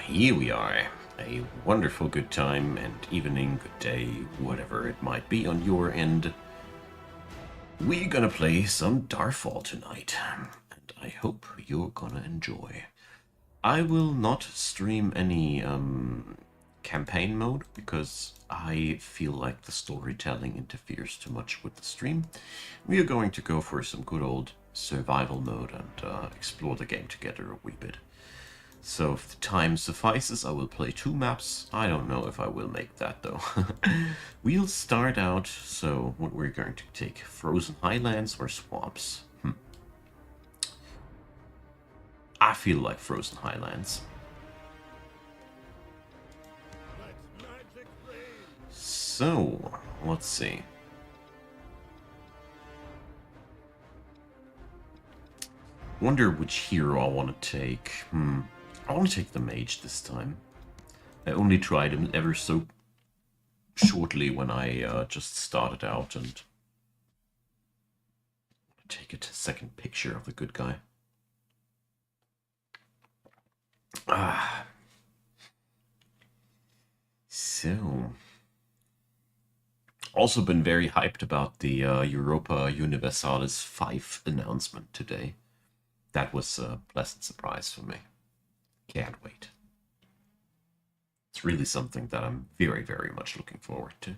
here we are. A wonderful good time and evening, good day, whatever it might be on your end. We're gonna play some Darfall tonight, and I hope you're gonna enjoy. I will not stream any campaign mode because I feel like the storytelling interferes too much with the stream. We are going to go for some good old survival mode and explore the game together a wee bit. So if the time suffices, I will play 2 maps. I don't know if I will make that though. We'll start out, so what we're going to take, frozen highlands or swamps? I feel like frozen highlands. So, let's see. Wonder which hero I want to take. I want to take the mage this time. I only tried him ever so shortly when I just started out, and take a second picture of the good guy. So, also been very hyped about the Europa Universalis 5 announcement today. That was a pleasant surprise for me. Can't wait. It's really something that I'm very, very much looking forward to.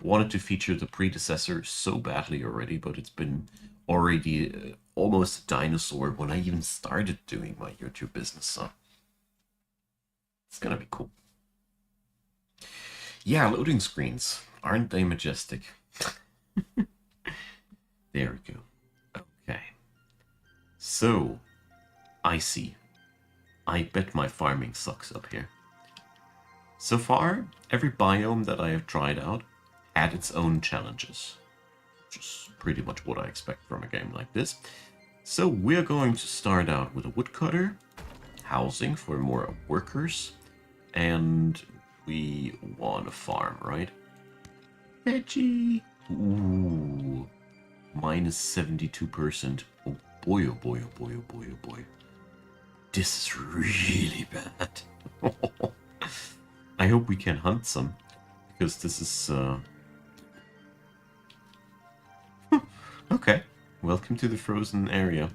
Wanted to feature the predecessor so badly already, but it's been already almost a dinosaur when I even started doing my YouTube business, so it's gonna be cool. Yeah, loading screens. Aren't they majestic? There we go. Okay. So, I see. I bet my farming sucks up here. So far, every biome that I have tried out had its own challenges, which is pretty much what I expect from a game like this. So we're going to start out with a woodcutter, housing for more workers, and we want a farm, right? Veggie! Ooh, minus 72%. Oh boy, oh boy, oh boy, oh boy, oh boy. This is really bad. I hope we can hunt some, because this is... Okay, welcome to the frozen area.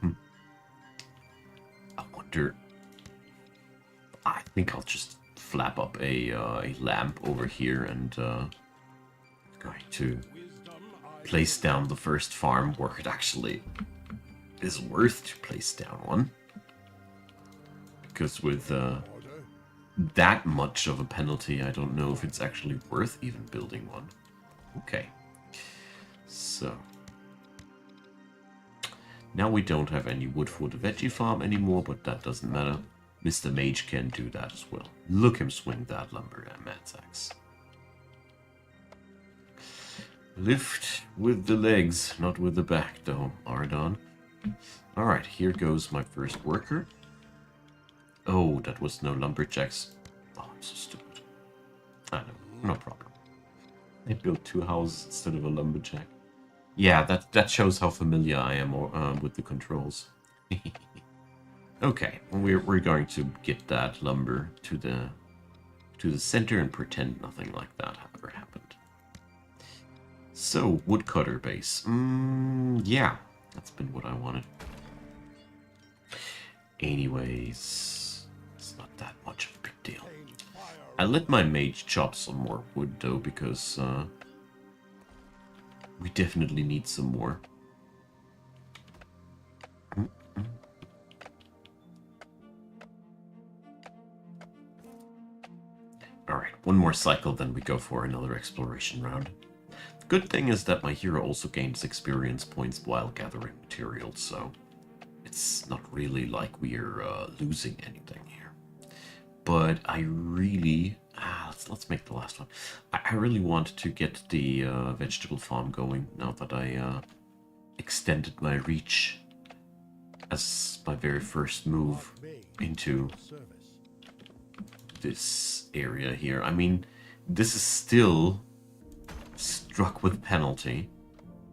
I wonder... I think I'll just flap up a lamp over here and going to place down the first farm where it actually is worth to place down one. Because with that much of a penalty, I don't know if it's actually worth even building one. Okay. So. Now we don't have any wood for the veggie farm anymore, but that doesn't matter. Mr. Mage can do that as well. Look him swing that lumber and man's axe. Lift with the legs, not with the back though, Ardon. Alright, here goes my first worker. Oh, that was no lumberjacks. Oh, I'm so stupid. I know, no problem. I built 2 houses instead of a lumberjack. Yeah, that shows how familiar I am with the controls. Okay, we're going to get that lumber to the center and pretend nothing like that ever happened. So, woodcutter base. Yeah, that's been what I wanted. Anyways, it's not that much of a big deal. I let my mage chop some more wood though, because we definitely need some more. Alright, one more cycle, then we go for another exploration round. The good thing is that my hero also gains experience points while gathering materials, so it's not really like we're losing anything here. But I really... let's make the last one. I really want to get the vegetable farm going now that I extended my reach as my very first move into this area here. I mean, this is still struck with penalty,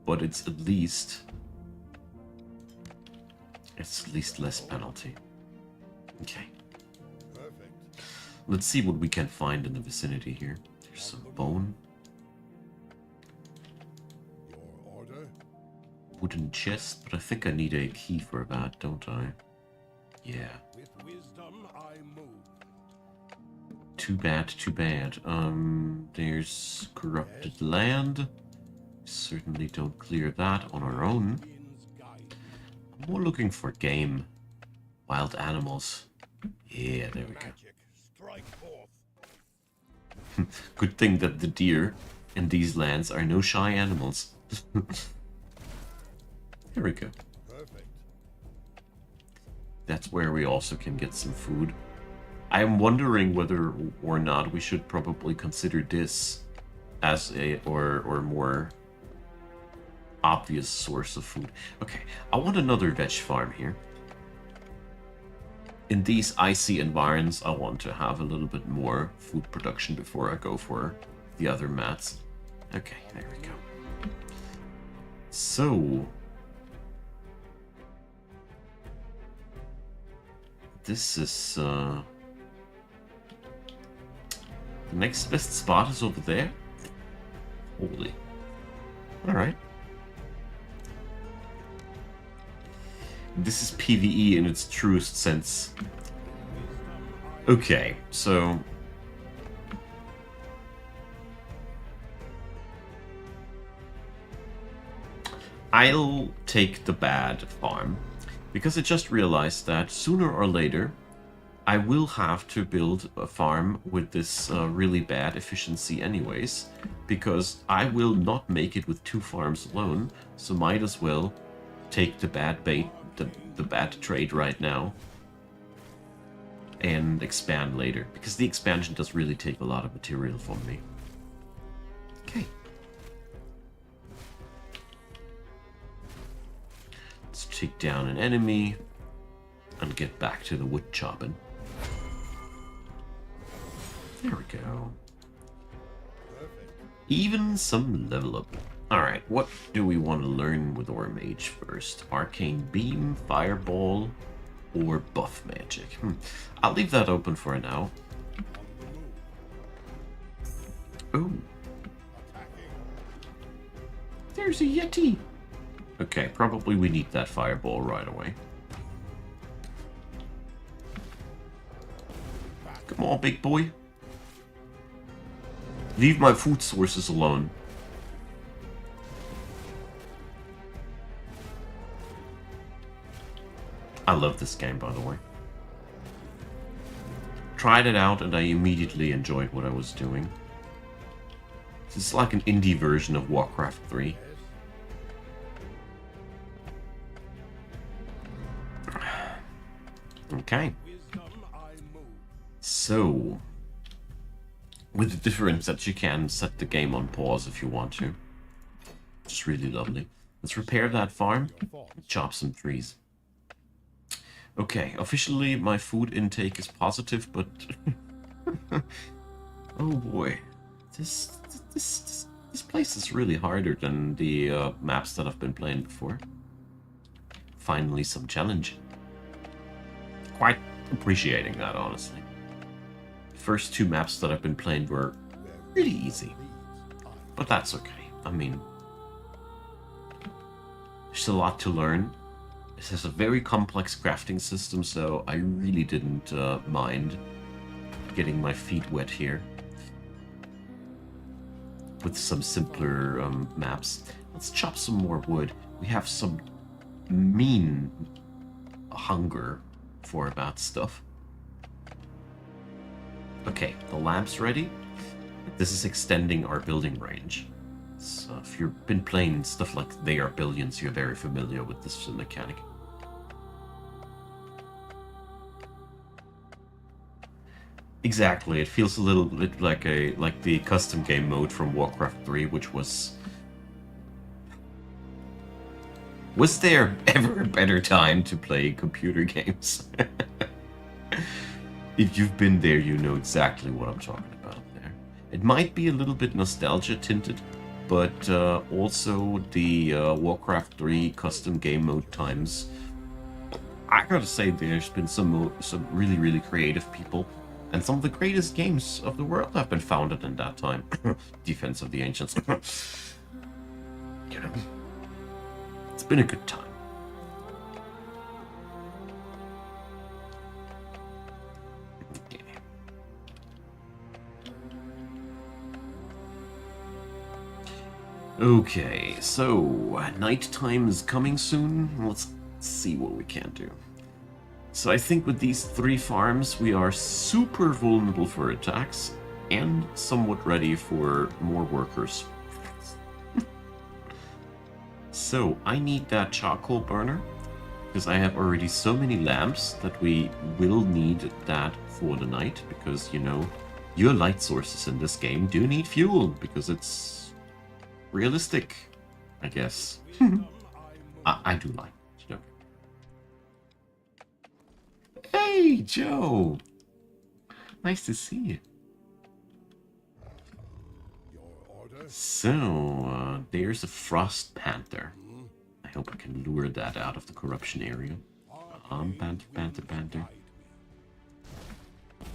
but it's at least less penalty. Okay. Let's see what we can find in the vicinity here. There's some bone. Wooden chest, but I think I need a key for that, don't I? Yeah. With wisdom I move. Too bad, too bad. There's corrupted land. Certainly don't clear that on our own. I'm more looking for game. Wild animals. Yeah, there we go. Good thing that the deer in these lands are no shy animals. There we go. Perfect. That's where we also can get some food. I am wondering whether or not we should probably consider this as a or more obvious source of food. Okay, I want another veg farm here. In these icy environs, I want to have a little bit more food production before I go for the other mats. Okay, there we go. So this is the next best spot is over there. Holy. Alright. This is PvE in its truest sense. Okay, so I'll take the bad farm, because I just realized that sooner or later I will have to build a farm with this really bad efficiency anyways, because I will not make it with 2 farms alone, so might as well take the bad bait, the bad trade right now, and expand later, because the expansion does really take a lot of material from me. Okay. Let's take down an enemy and get back to the wood chopping. There we go. Even some level up. Alright, what do we want to learn with our mage first? Arcane Beam, Fireball, or Buff Magic? I'll leave that open for now. Oh. There's a Yeti! Okay, probably we need that Fireball right away. Come on, big boy. Leave my food sources alone. I love this game, by the way. Tried it out and I immediately enjoyed what I was doing. It's like an indie version of Warcraft 3. Okay. So, with the difference that you can set the game on pause if you want to. Just really lovely. Let's repair that farm, chop some trees. Okay, officially my food intake is positive, but oh boy, this place is really harder than the maps that I've been playing before. Finally, some challenge. Quite appreciating that, honestly. The first 2 maps that I've been playing were really easy, but that's okay. I mean, there's a lot to learn. It has a very complex crafting system, so I really didn't mind getting my feet wet here with some simpler maps. Let's chop some more wood. We have some mean hunger for that stuff. Okay, the lamp's ready. This is extending our building range. So if you've been playing stuff like They Are Billions, you're very familiar with this mechanic. Exactly, it feels a little bit like the custom game mode from Warcraft 3, which was there ever a better time to play computer games? If you've been there, you know exactly what I'm talking about there. It might be a little bit nostalgia tinted, but also the Warcraft 3 custom game mode times. I gotta say, there's been some really, really creative people and some of the greatest games of the world have been founded in that time. Defense of the Ancients. You know, it's been a good time. Okay, so nighttime is coming soon. Let's see what we can do. So I think with these 3 farms, we are super vulnerable for attacks and somewhat ready for more workers. So I need that charcoal burner because I have already so many lamps that we will need that for the night because, you know, your light sources in this game do need fuel because it's realistic, I guess. I do like it, you know. Hey, Joe! Nice to see you. So, there's a frost panther. I hope I can lure that out of the corruption area. Panther.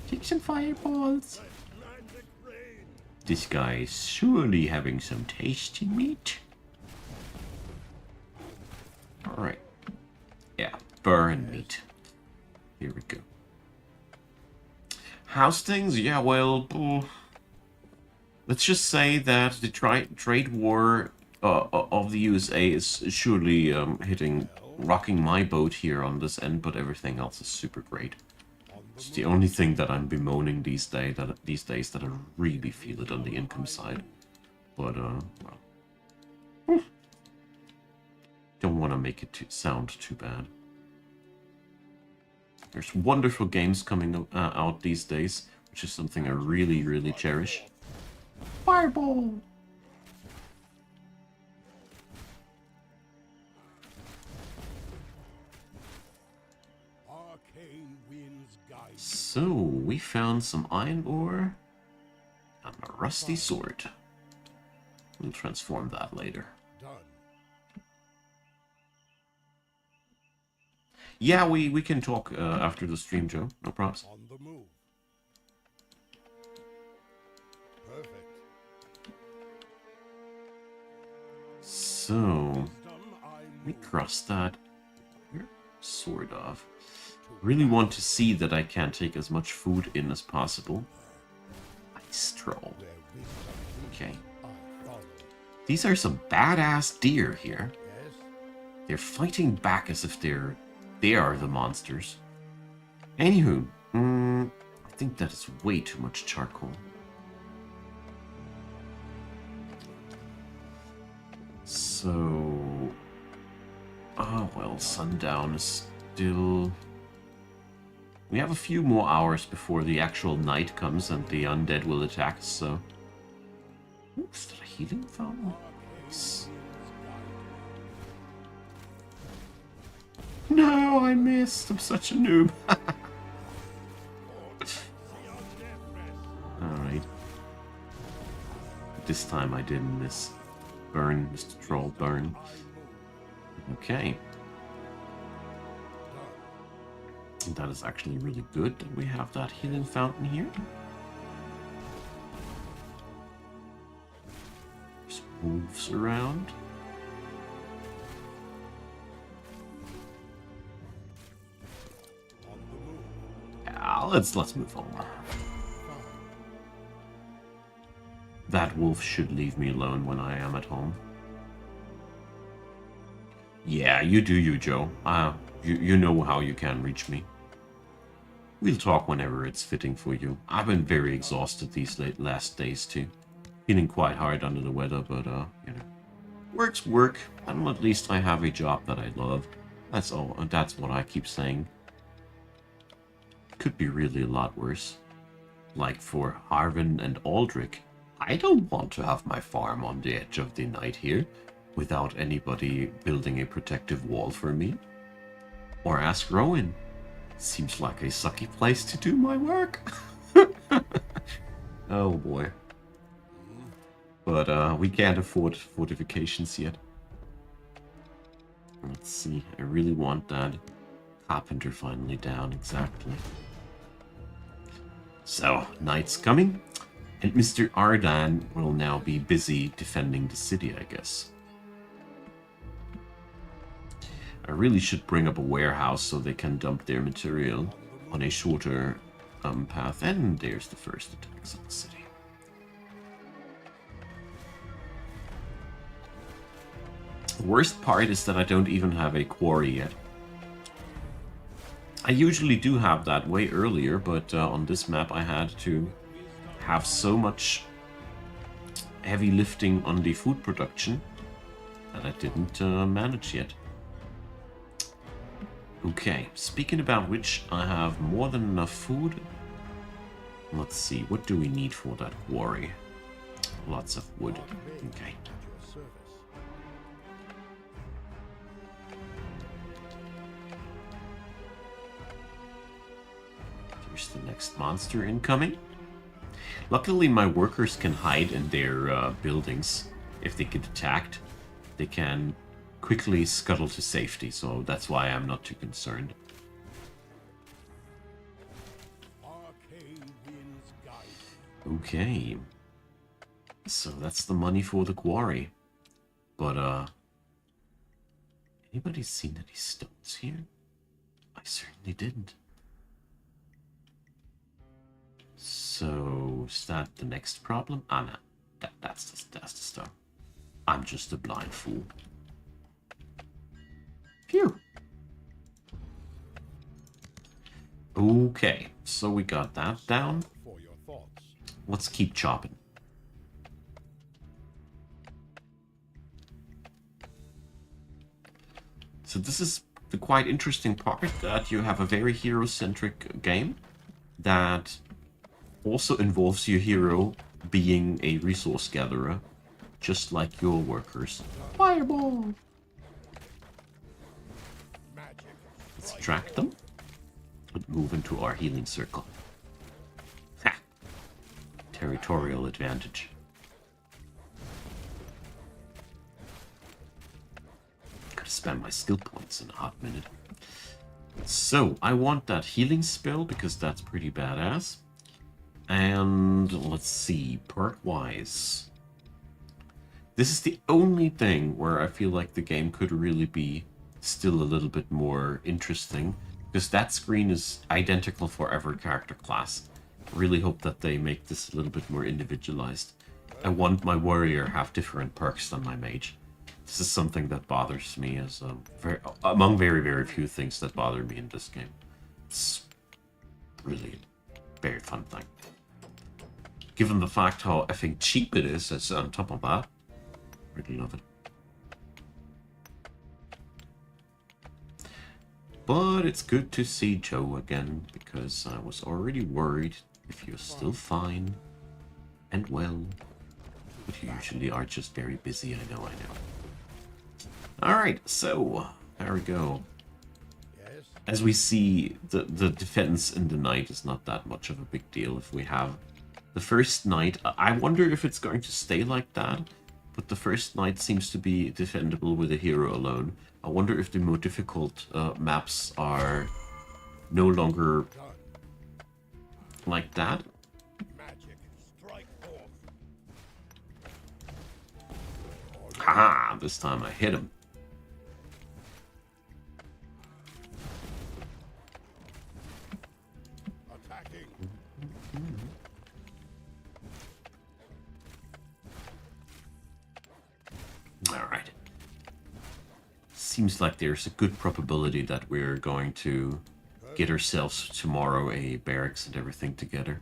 Take some fireballs. This guy is surely having some tasty meat. Alright. Yeah, burn meat. Here we go. How's things? Yeah, well, let's just say that the trade war of the USA is surely rocking my boat here on this end, but everything else is super great. It's the only thing that I'm bemoaning these days that I really feel it on the income side. But well, don't want to make it sound too bad. There's wonderful games coming out these days, which is something I really, really cherish. Fireball! So, we found some iron ore and a rusty sword. We'll transform that later. Yeah, we can talk after the stream, Joe. No props. On the move. Perfect. So, we cross that here, sort of. Really want to see that I can take as much food in as possible. Ice troll. Okay. These are some badass deer here. They're fighting back as if they are the monsters. Anywho, I think that is way too much charcoal. So, oh well, sundown is still... We have a few more hours before the actual night comes and the undead will attack us, so... Ooh, is that a healing fountain? Nice. No, I missed. I'm such a noob. Alright. This time I didn't miss. Burn, Mr. Troll, burn. Okay. That is actually really good that we have that healing fountain here. Just moves around. Yeah, let's move on. That wolf should leave me alone when I am at home. Yeah, you do you, Joe. You know how you can reach me. We'll talk whenever it's fitting for you. I've been very exhausted these last days too. Feeling quite hard under the weather, but you know, work's work, and at least I have a job that I love. That's all. That's what I keep saying. Could be really a lot worse. Like for Harvin and Aldrich, I don't want to have my farm on the edge of the night here, without anybody building a protective wall for me. Or ask Rowan. Seems like a sucky place to do my work. Oh boy. But we can't afford fortifications yet. Let's see, I really want that carpenter finally down, exactly. So, night's coming, and Mr. Ardan will now be busy defending the city, I guess. I really should bring up a warehouse so they can dump their material on a shorter path. And there's the first attacks on the city. The worst part is that I don't even have a quarry yet. I usually do have that way earlier, but on this map I had to have so much heavy lifting on the food production that I didn't manage yet. Okay, speaking about which, I have more than enough food. Let's see, what do we need for that quarry? Lots of wood. Okay. There's the next monster incoming. Luckily, my workers can hide in their buildings. If they get attacked, they can quickly scuttle to safety, so that's why I'm not too concerned. Okay. So that's the money for the quarry. But, anybody seen any stones here? I certainly didn't. So, is that the next problem? Ah, no. That's the stone. I'm just a blind fool. Phew. Okay, so we got that down. Let's keep chopping. So this is the quite interesting part, that you have a very hero-centric game that also involves your hero being a resource gatherer, just like your workers. Fireball! Let's track them and move into our healing circle. Ha! Territorial advantage. Gotta spend my skill points in a hot minute. So, I want that healing spell because that's pretty badass. And let's see, perk-wise. This is the only thing where I feel like the game could really be still a little bit more interesting, because that screen is identical for every character class. I really hope that they make this a little bit more individualized. I want my warrior to have different perks than my mage. This is something that bothers me as among very, very few things that bother me in this game. It's really a very fun thing. Given the fact how effing cheap it is, as on top of that, really love it. But it's good to see Joe again, because I was already worried if you're still fine and well. But you usually are just very busy, I know. Alright, so, there we go. As we see, the defense in the night is not that much of a big deal. If we have the first night, I wonder if it's going to stay like that, but the first night seems to be defendable with a hero alone. I wonder if the more difficult maps are no longer like that. Haha, this time I hit him. Alright. Seems like there's a good probability that we're going to get ourselves tomorrow a barracks and everything together,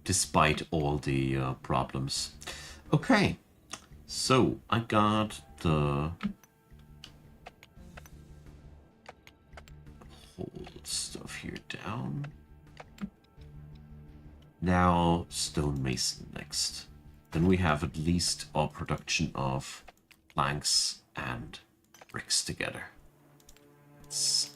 despite all the problems. Okay, so I got the hold stuff here down. Now stonemason next. Then we have at least our production of planks and bricks together. Let's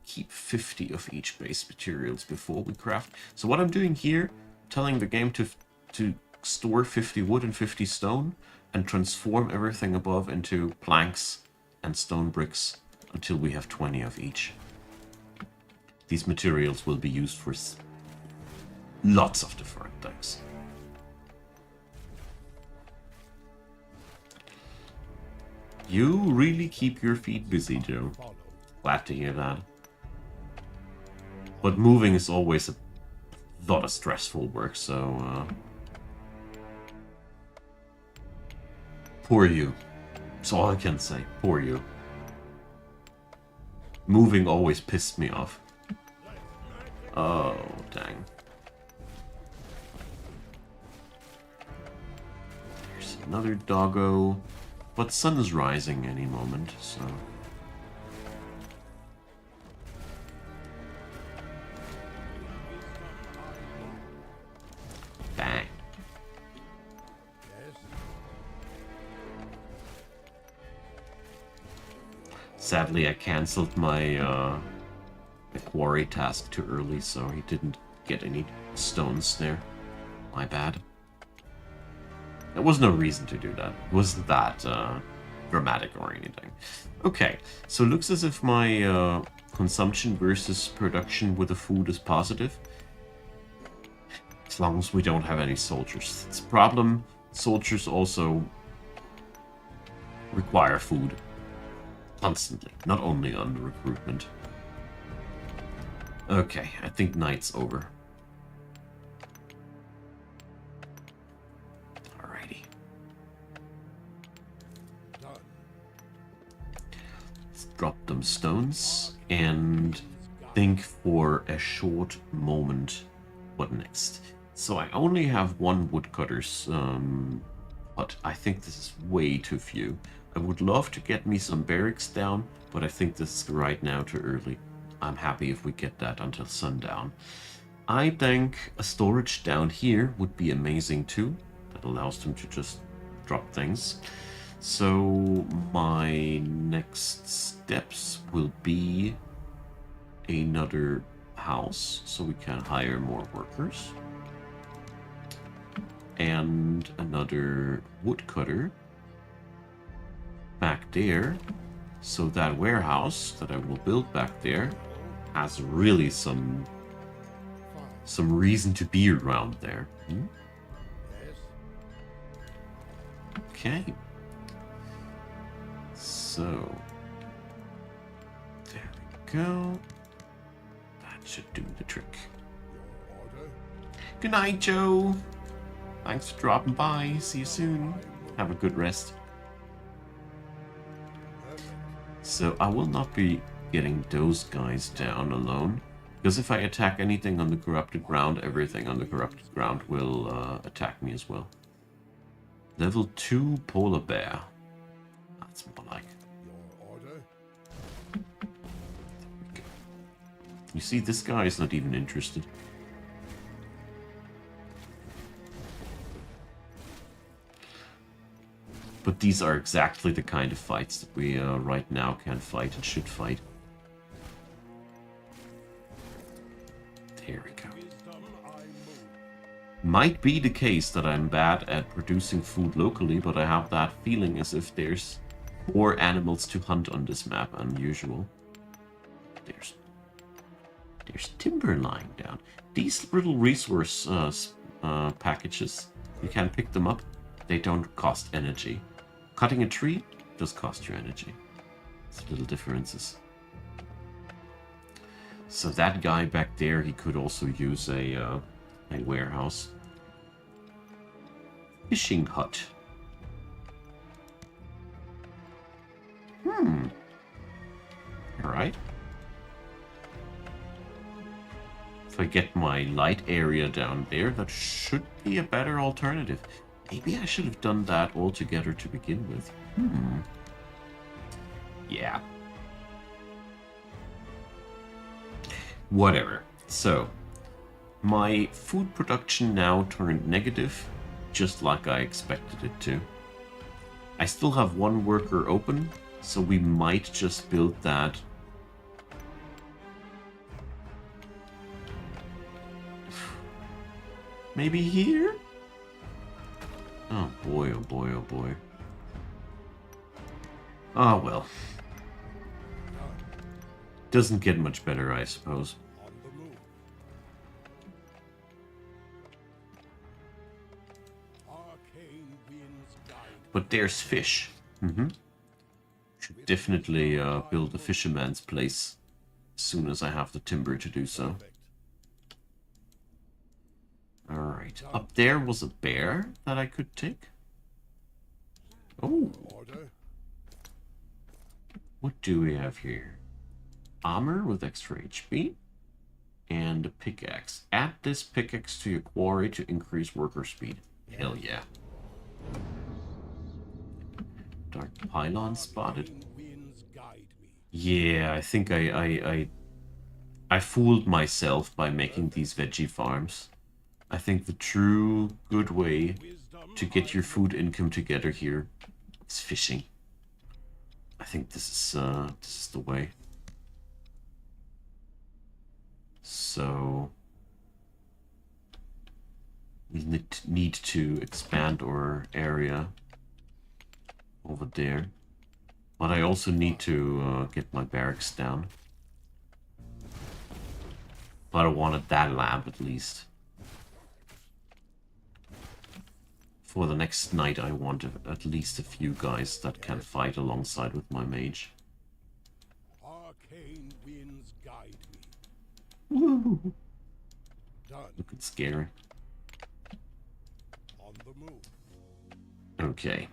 keep 50 of each base materials before we craft. So what I'm doing here, telling the game to store 50 wood and 50 stone and transform everything above into planks and stone bricks until we have 20 of each. These materials will be used for Lots of different things. You really keep your feet busy, Joe. Glad to hear that. But moving is always a lot of stressful work, so... poor you. That's all I can say. Poor you. Moving always pissed me off. Oh, dang. There's another doggo. But sun is rising any moment, so... Bang. Sadly, I cancelled my quarry task too early, so he didn't get any stones there. My bad. There was no reason to do that. It wasn't that dramatic or anything. Okay, so it looks as if my consumption versus production with the food is positive. As long as we don't have any soldiers. It's a problem. Soldiers also require food. Constantly, not only on recruitment. Okay, I think night's over. Alrighty. Let's drop them stones and think for a short moment what next. So I only have one woodcutter's but I think this is way too few. I would love to get me some barracks down, but I think this is right now too early. I'm happy if we get that until sundown. I think a storage down here would be amazing too. That allows them to just drop things. So my next steps will be another house, so we can hire more workers. And another woodcutter back there, so that warehouse that I will build back there has really some reason to be around there. Okay. So there we go. That should do the trick. Good night, Joe. Thanks for dropping by. See you soon. Have a good rest. So I will not be getting those guys down alone, because if I attack anything on the corrupted ground, everything on the corrupted ground will attack me as well. Level 2 polar bear. That's more like. You see, this guy is not even interested. But these are exactly the kind of fights that we right now can fight and should fight. There we go. Might be the case that I'm bad at producing food locally, but I have that feeling as if there's more animals to hunt on this map than usual. There's timber lying down. These little resource packages, you can pick them up. They don't cost energy. Cutting a tree does cost you energy. It's little differences. So that guy back there, he could also use a warehouse. Fishing hut. Alright. If I get my light area down there, that should be a better alternative. Maybe I should have done that altogether to begin with. Yeah. Whatever. So, my food production now turned negative, just like I expected it to. I still have one worker open, so we might just build that. Maybe here? Oh boy, oh boy, oh boy. Oh well. Doesn't get much better, I suppose. But there's fish. Should definitely build a fisherman's place as soon as I have the timber to do so. Alright, up there was a bear that I could take. Oh. What do we have here? Armor with extra HP. And a pickaxe. Add this pickaxe to your quarry to increase worker speed. Hell yeah. Dark pylon spotted. Yeah, I think I fooled myself by making these veggie farms. I think the true good way to get your food income together here is fishing. I think this is the way. So we need to expand our area over there. But I also need to get my barracks down. But I wanted that lab at least. For the next night I want at least a few guys that can fight alongside with my mage. Arcane winds guide me. Woo! Done. Looking scary. On the move. Okay.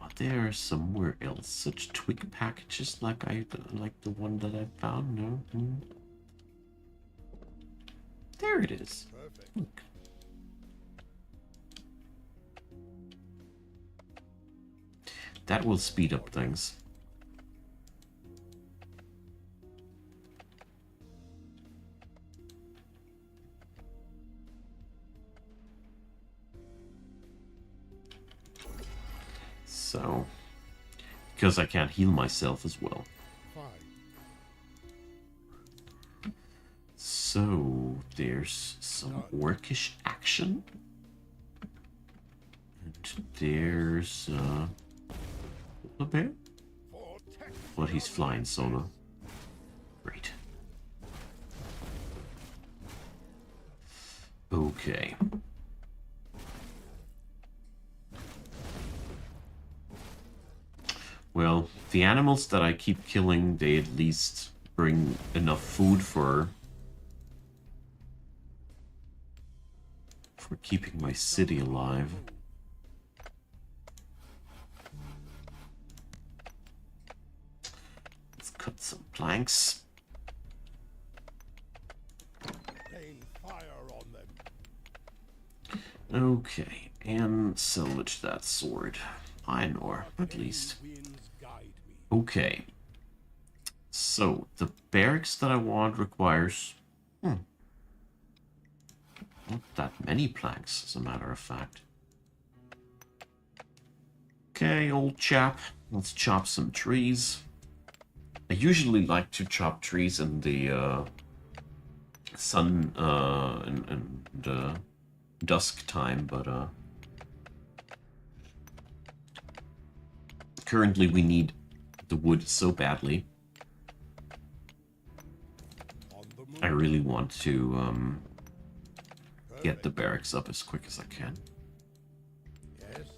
Are there somewhere else such twig packages like the one that I found? No. There it is. Perfect. Look. That will speed up things. So, because I can't heal myself as well. Fine. So, there's some orcish action. And there's a bear? But he's flying solo. Great. Okay. Well, the animals that I keep killing, they at least bring enough food for keeping my city alive. Let's cut some planks. Rain fire on them. Okay, and salvage that sword. Iron ore, at least. Winds guide me. Okay. So, the barracks that I want requires... not that many planks, as a matter of fact. Okay, old chap. Let's chop some trees. I usually like to chop trees in the sun and dusk time, but currently we need the wood so badly. On the move. I really want to get the barracks up as quick as I can. Yes.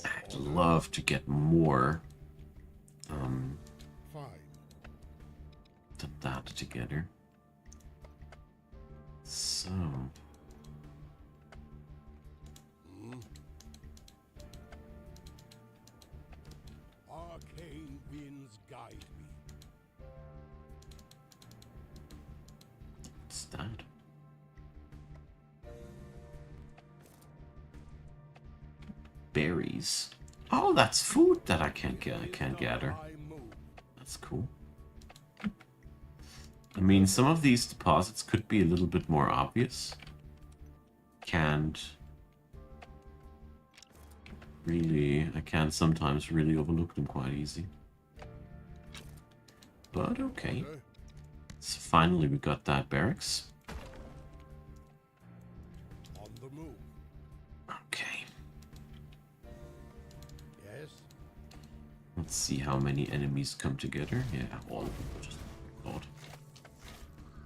I'd love to get more Fine. than that together. So... Arcane winds guide me. what's that? Berries. Oh, that's food that I can't gather. I move. That's cool. I mean, some of these deposits could be a little bit more obvious. I can sometimes really overlook them quite easy. But okay. So finally we got that barracks. On the move. Okay. Yes. Let's see how many enemies come together. Yeah, all of them. Just thought.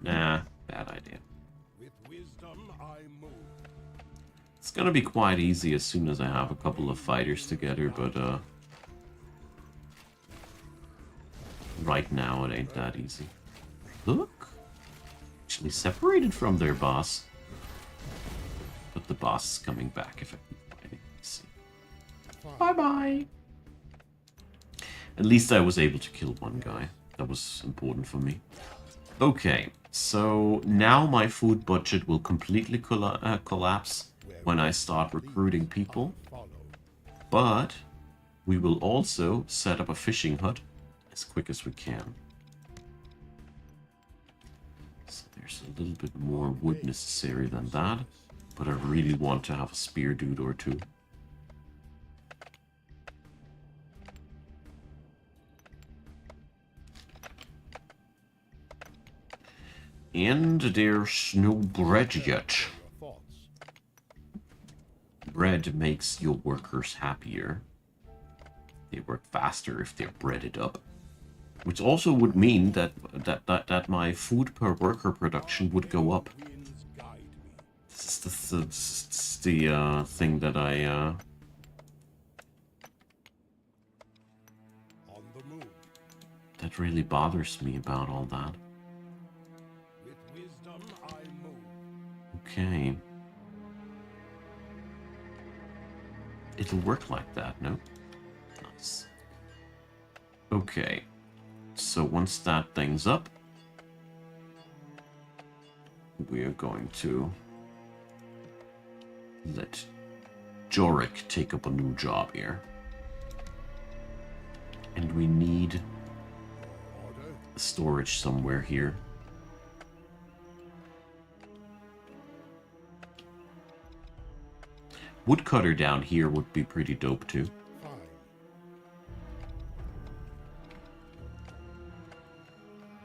Nah, bad idea. With wisdom I move. It's gonna be quite easy as soon as I have a couple of fighters together, but right now it ain't that easy. Look! Actually separated from their boss. But the boss is coming back if I keep fighting. Let's see. Bye-bye! At least I was able to kill one guy. That was important for me. Okay, so now my food budget will completely collapse when I start recruiting people. Follow. But we will also set up a fishing hut as quick as we can. So there's a little bit more wood necessary than that, but I really want to have a spear dude or two. And there's no bread yet. Thoughts. Bread makes your workers happier. They work faster if they're breaded up. Which also would mean that my food per worker production would go up. Winds guide me. This is the thing that I On the move. that really bothers me about all that. With wisdom I move. Okay. It'll work like that, no? Nice. Okay. So once that thing's up, we are going to let Jorik take up a new job here. And we need Order. storage somewhere here. Woodcutter down here would be pretty dope too. Fine.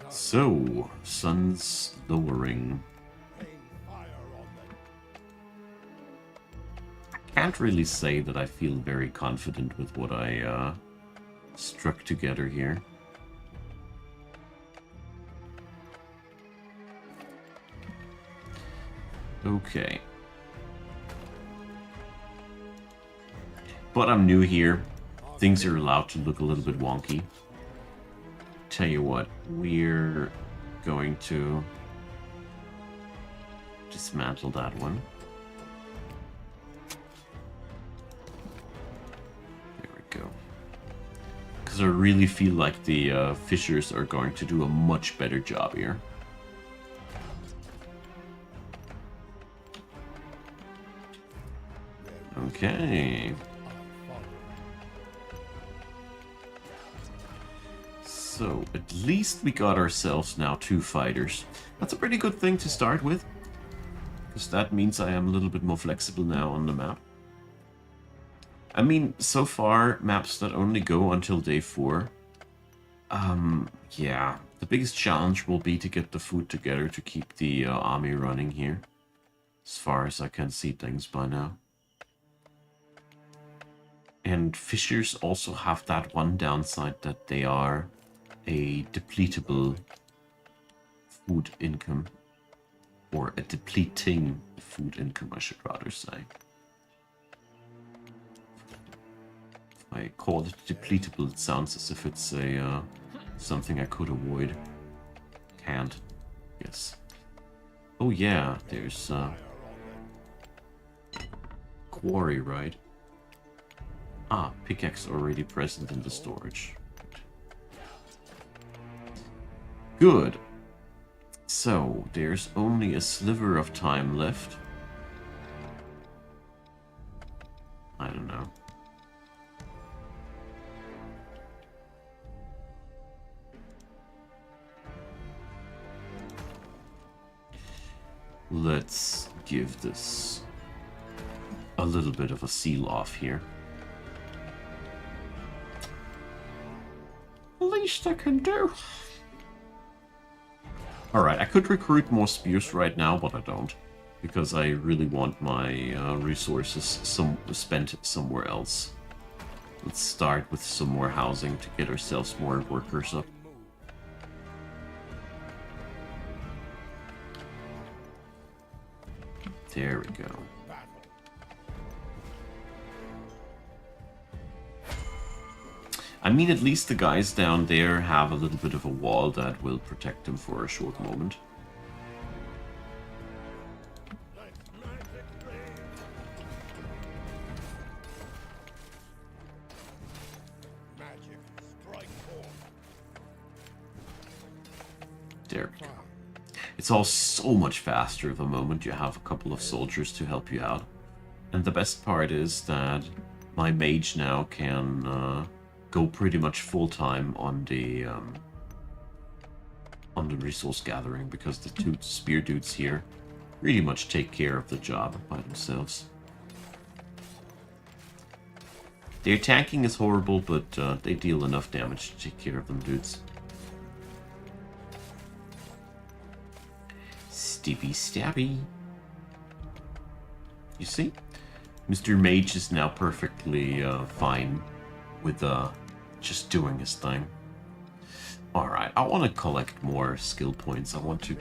So, sun's lowering. Rain fire on them. Can't really say that I feel very confident with what I struck together here. Okay. But I'm new here. Things are allowed to look a little bit wonky. Tell you what, we're going to dismantle that one. There we go. Because I really feel like the fishers are going to do a much better job here. Okay. So, at least we got ourselves now 2 fighters. That's a pretty good thing to start with. Because that means I am a little bit more flexible now on the map. I mean, so far, maps that only go until day 4. Yeah. The biggest challenge will be to get the food together to keep the army running here. As far as I can see things by now. And fishers also have that one downside that they are a depletable food income. Or a depleting food income, I should rather say. If I call it depletable, it sounds as if it's a something I could avoid. Can't. Yes. Oh yeah, there's quarry, right? Ah, pickaxe already present in the storage. Good. So, there's only a sliver of time left. I don't know. Let's give this a little bit of a seal off here. Least I can do. Alright, I could recruit more spears right now, but I don't. Because I really want my resources spent somewhere else. Let's start with some more housing to get ourselves more workers up. There we go. Battle. I mean, at least the guys down there have a little bit of a wall that will protect them for a short moment. Let's magic rain. Magic strike forth. There we go. Fine. It's all so much faster the moment you have a couple of soldiers to help you out. And the best part is that my mage now can go pretty much full-time on the resource gathering, because the two spear dudes here really much take care of the job by themselves. Their tanking is horrible, but they deal enough damage to take care of them dudes. Stippy stabby. You see? Mr. Mage is now perfectly fine with just doing his thing. Alright, I want to collect more skill points. I want to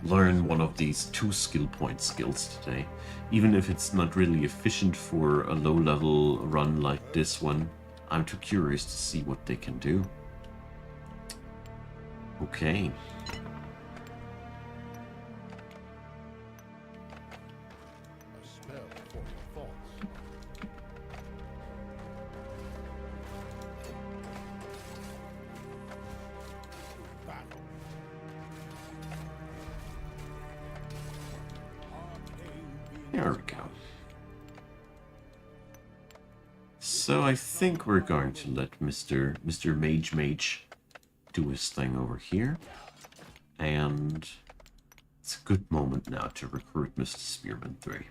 learn one of these 2 skill point skills today. Even if it's not really efficient for a low level run like this one, I'm too curious to see what they can do. Okay. A spell for your thoughts. Battle. Arcane being There we go. So I think we're going to let Mr. Mage do his thing over here. And it's a good moment now to recruit Mr. Spearman 3.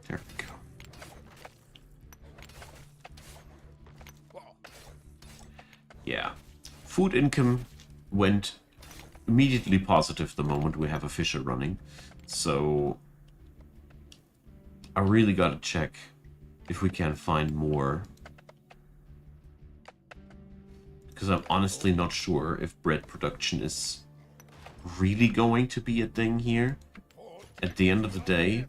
There we go. Yeah. Food income went immediately positive the moment we have a fisher running. So I really gotta check if we can find more. Because I'm honestly not sure if bread production is really going to be a thing here. At the end of the day,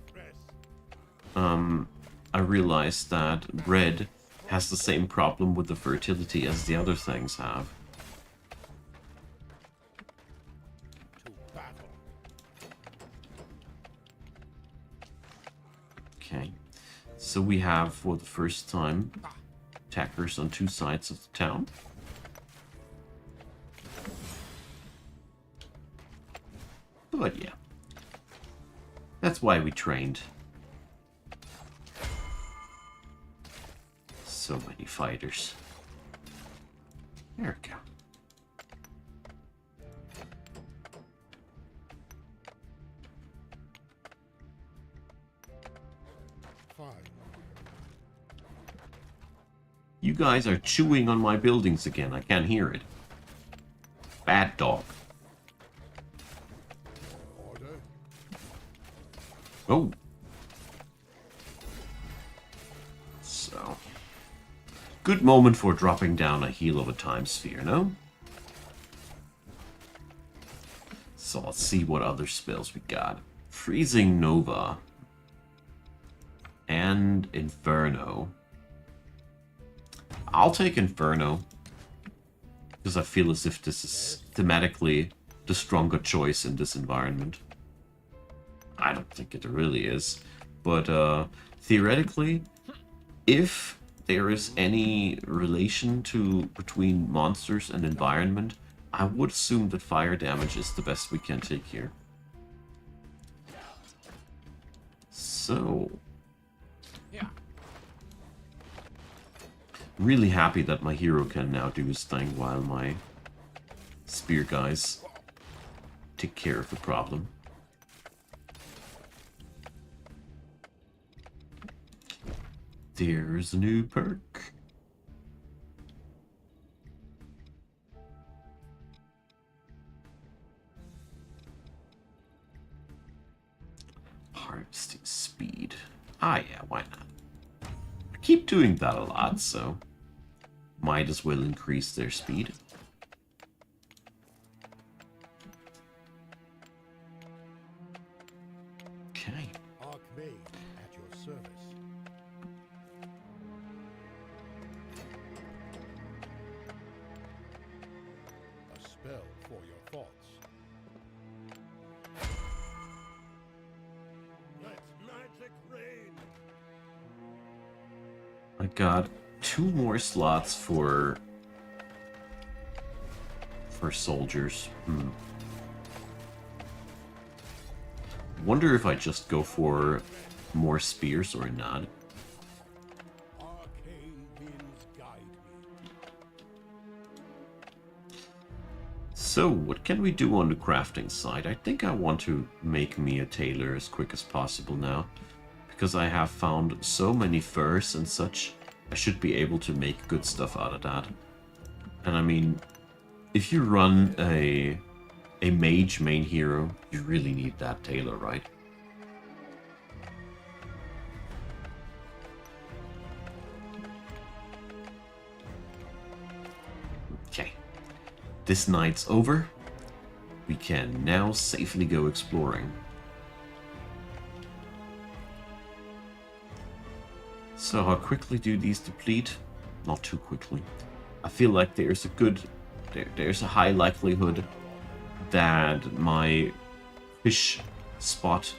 I realized that bread has the same problem with the fertility as the other things have. to battle. Okay, so we have, for the first time, attackers on 2 sides of the town. But yeah, that's why we trained. So many fighters. There we go. Fine. You guys are chewing on my buildings again. I can't hear it. Bad dog. Order. Oh. So. Good moment for dropping down a heal of a time sphere, no? So let's see what other spells we got. Freezing Nova. And Inferno. I'll take Inferno. Because I feel as if this is thematically the stronger choice in this environment. I don't think it really is. But theoretically, if there is any relation between monsters and environment, I would assume that fire damage is the best we can take here. So, Yeah. really happy that my hero can now do his thing while my spear guys take care of the problem. There's a new perk. Harvesting speed. Ah, yeah, why not? I keep doing that a lot, so might as well increase their speed. Okay. Archmage at your service. A spell for your thoughts. Let magic reign. I got 2 more slots for soldiers. Wonder if I just go for more spears or not. Arcane winds guide me. So, what can we do on the crafting side? I think I want to make me a tailor as quick as possible now. Because I have found so many furs and such, I should be able to make good stuff out of that. And I mean, if you run a mage main hero, you really need that tailor, right? Okay. This night's over. We can now safely go exploring. So how quickly do these deplete? Not too quickly. I feel like there's a high likelihood that my fish spot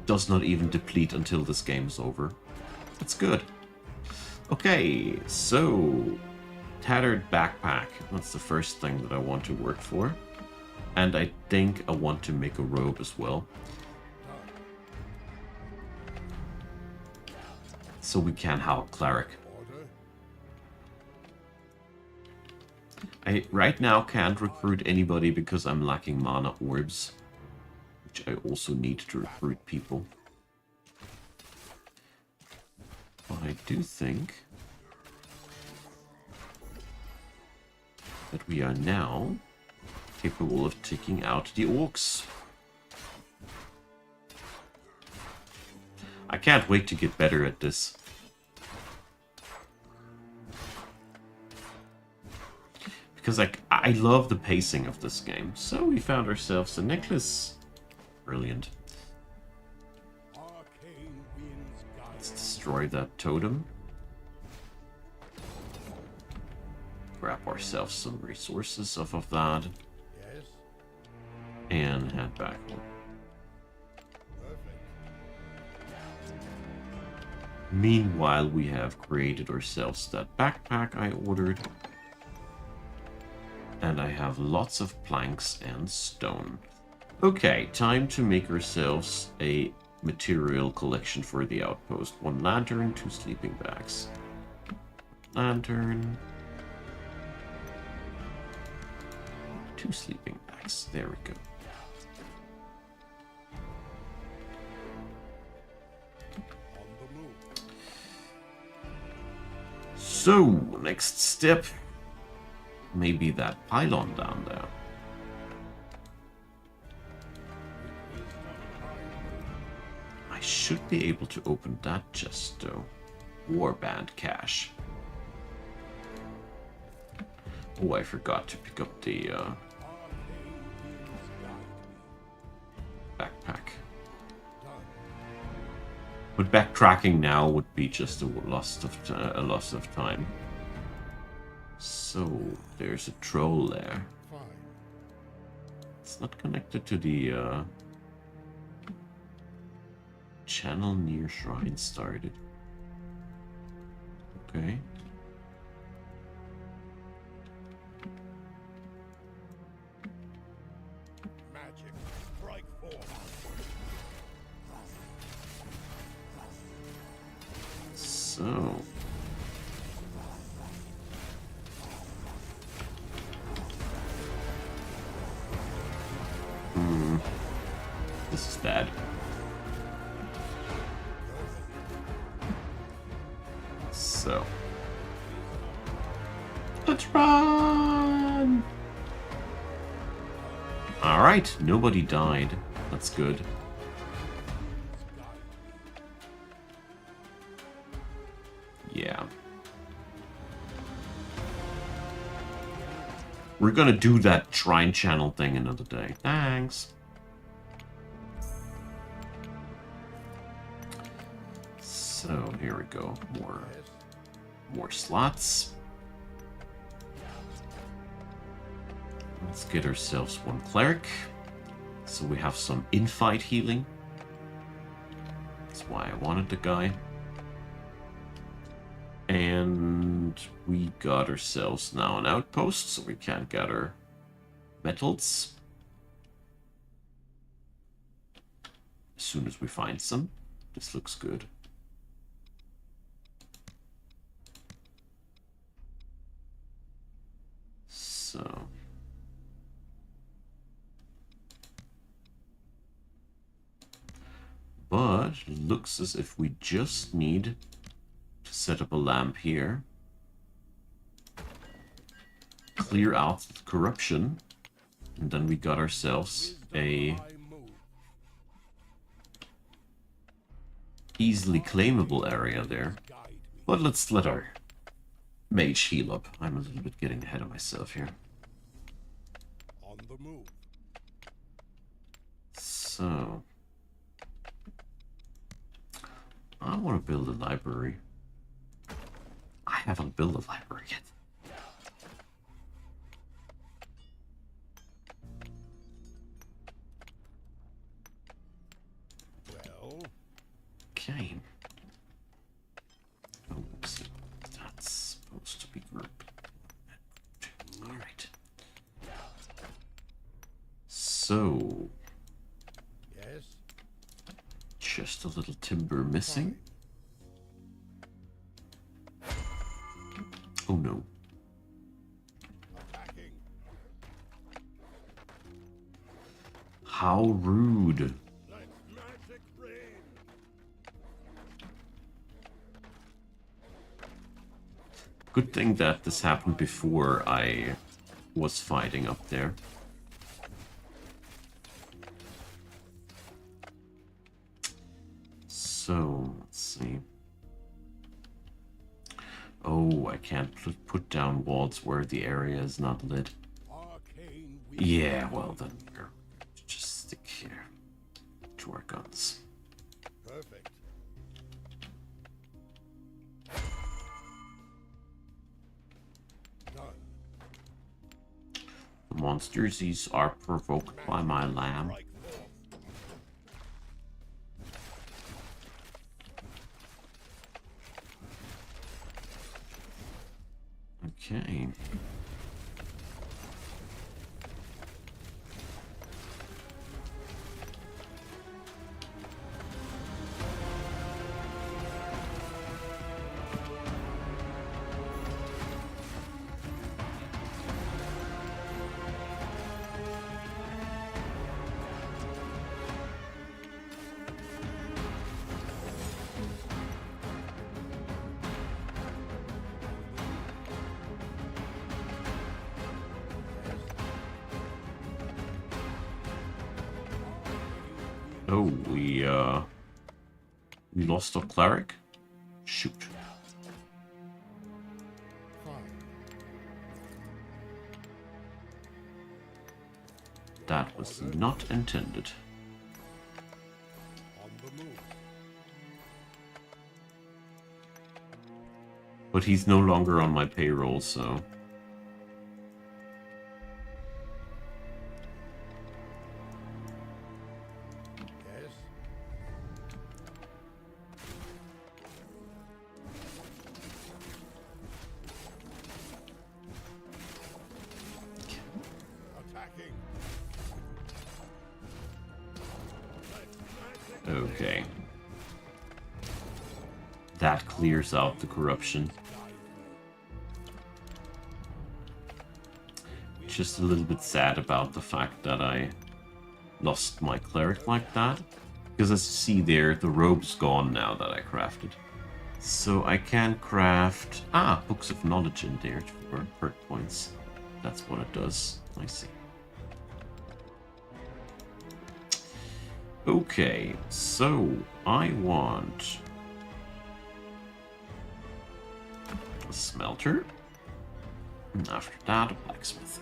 does not even deplete until this game is over. That's good. Okay, so tattered backpack. That's the first thing that I want to work for. And I think I want to make a robe as well. So we can have a cleric. I right now can't recruit anybody because I'm lacking mana orbs, which I also need to recruit people. But I do think that we are now capable of taking out the orcs. I can't wait to get better at this. Because I love the pacing of this game. So we found ourselves a necklace. Brilliant. Let's destroy that totem. Grab ourselves some resources off of that. Yes. And head back. Meanwhile, we have created ourselves that backpack I ordered. And I have lots of planks and stone. Okay, time to make ourselves a material collection for the outpost. 1 lantern, 2 sleeping bags. Lantern. 2 sleeping bags. There we go. So, next step. Maybe that pylon down there. I should be able to open that chest though. Warband cache. Oh, I forgot to pick up the backpack. But backtracking now would be just a loss of time. So there's a troll there. It's not connected to the channel near shrine started. Okay. Magic strike forth. So this is bad. So let's run. All right, nobody died. That's good. We're gonna do that shrine channel thing another day. Thanks. So here we go. More slots. Let's get ourselves one cleric. So we have some in-fight healing. That's why I wanted the guy. And we got ourselves now an outpost, so we can gather metals as soon as we find some. This looks good. So but it looks as if we just need to set up a lamp here, clear out the corruption, and then we got ourselves a easily claimable area there. But let's let our mage heal up. I'm a little bit getting ahead of myself here. On the move. So I want to build a library. I haven't built a library yet. Well, Okay. Oh, whoops. That's supposed to be grouped. Alright. So, yes. just a little timber missing. Oh no. Attacking. How rude. Let magic rain. Good thing that this happened before I was fighting up there. So, let's see. Oh, I can't put down walls where the area is not lit. Arcane Yeah, well then we're just stick here to our guns. Perfect. Done. The monsters, these are provoked by my lamb. Strike forth. Okay. Oh, we lost our cleric? Shoot. Fine. That was not intended. On the move. But he's no longer on my payroll, so... Yes. Attacking. Okay. That clears out the corruption. Just a little bit sad about the fact that I lost my cleric like that. Because as you see there, the robe's gone now that I crafted. So I can craft... Ah, books of knowledge in there for perk points. That's what it does. I see. Okay, so I want a smelter. And after that, a blacksmith.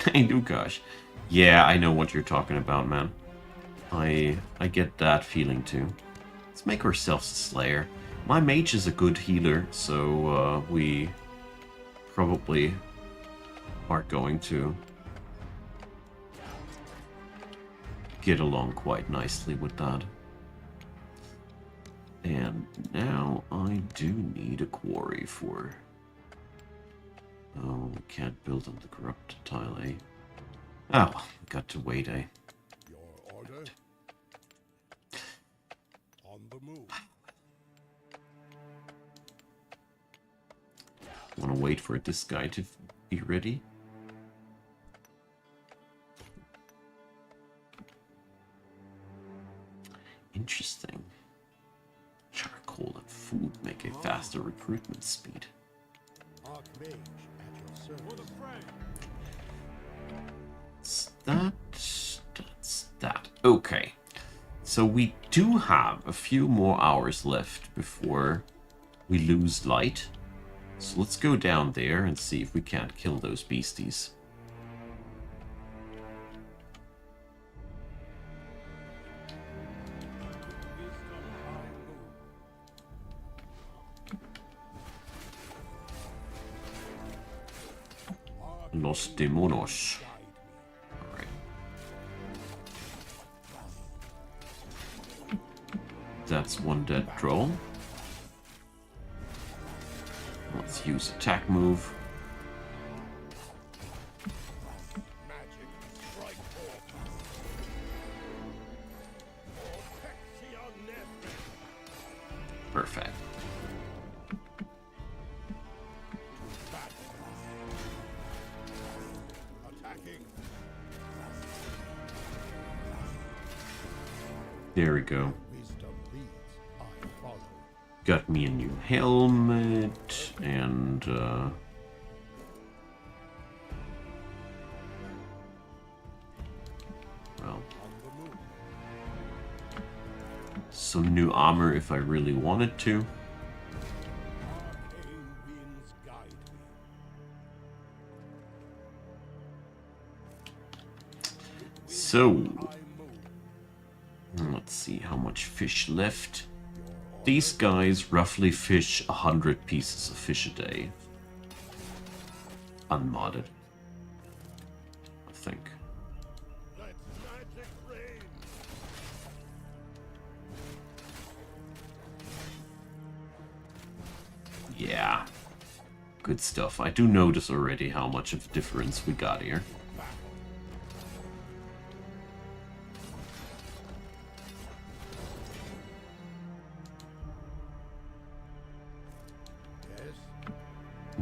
Hey, Lukash. Yeah, I know what you're talking about, man. I get that feeling too. Let's make ourselves a Slayer. My mage is a good healer, so we probably are going to get along quite nicely with that. And now I do need a quarry for... Oh, we can't build on the corrupted tile, eh? Oh, well, got to wait, eh? Your order? On the move. Want to wait for this guy to be ready? Interesting. Charcoal and food make a faster recruitment speed. Archmage at your service. That's that. Okay. So we do have a few more hours left before we lose light. So let's go down there and see if we can't kill those beasties. Los Demonos. Alright. That's one dead troll. Let's use attack move. Perfect. There we go. Got me a new helmet and well, some new armor if I really wanted to. So let's see how much fish left. These guys roughly fish 100 pieces of fish a day. Unmodded, I think. Yeah. Good stuff. I do notice already how much of a difference we got here.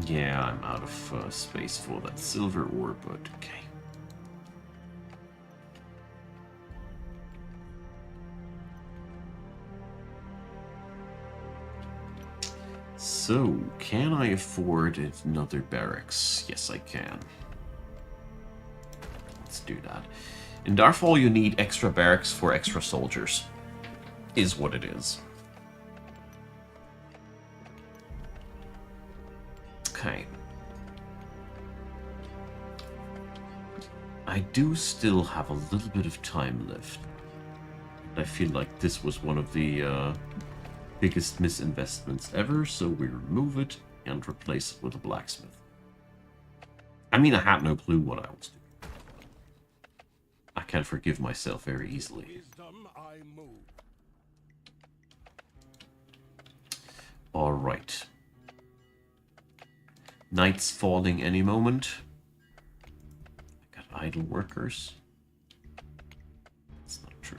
Yeah, I'm out of space for that silver ore, but okay. So, can I afford another barracks? Yes, I can. Let's do that. In Darfall, you need extra barracks for extra soldiers. Is what it is. Okay. I do still have a little bit of time left. I feel like this was one of the biggest misinvestments ever, so we remove it and replace it with a blacksmith. I mean, I had no clue what I was doing. I can forgive myself very easily. Alright. Night's falling any moment. I got idle workers. That's not true.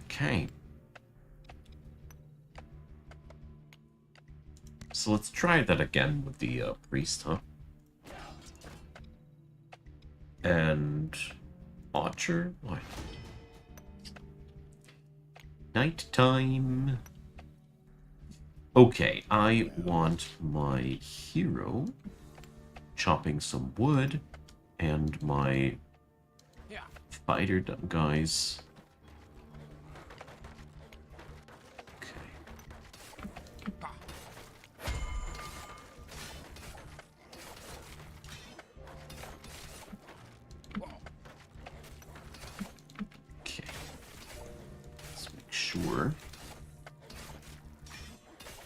Okay. So let's try that again with the priest, huh? And archer? Why? Nighttime. Okay, I want my hero chopping some wood and my fighter guys. Okay.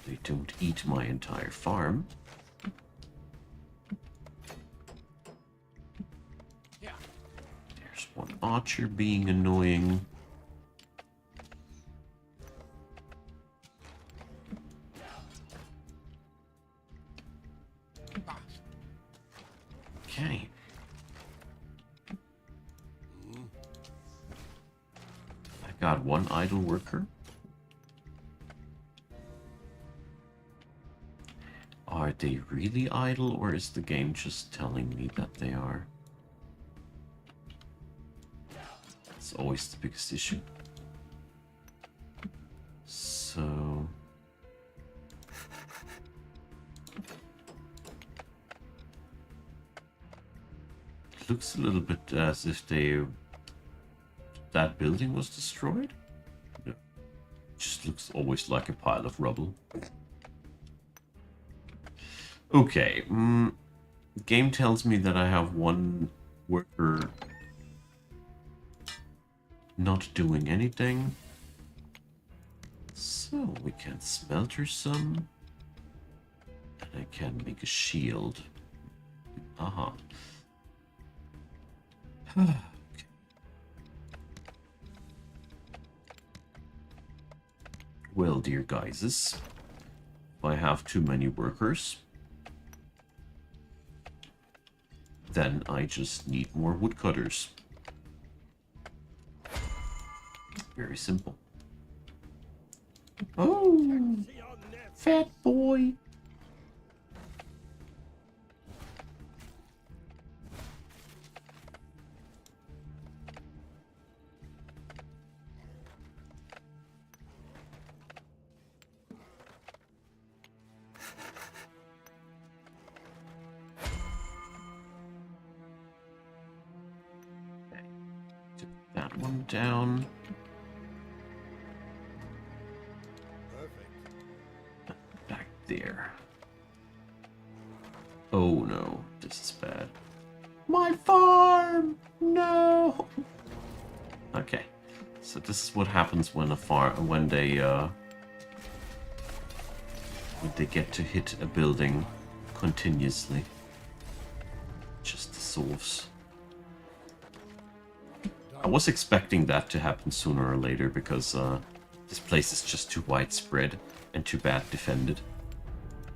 They don't eat my entire farm. There's one archer being annoying. Okay. I got one idle worker. Are they really idle, or is the game just telling me that they are? It's always the biggest issue. So... it looks a little bit as if that building was destroyed. No. It just looks always like a pile of rubble. Okay, game tells me that I have one worker not doing anything. So we can smelter some. And I can make a shield. Aha. Okay. Well, dear guys, if I have too many workers, then I just need more woodcutters. Very simple. Oh, fat boy. Took that one down. Back there. Oh no, this is bad. My farm! No! Okay, so this is what happens when when they get to hit a building continuously. Just dissolves. I was expecting that to happen sooner or later because this place is just too widespread and too bad defended.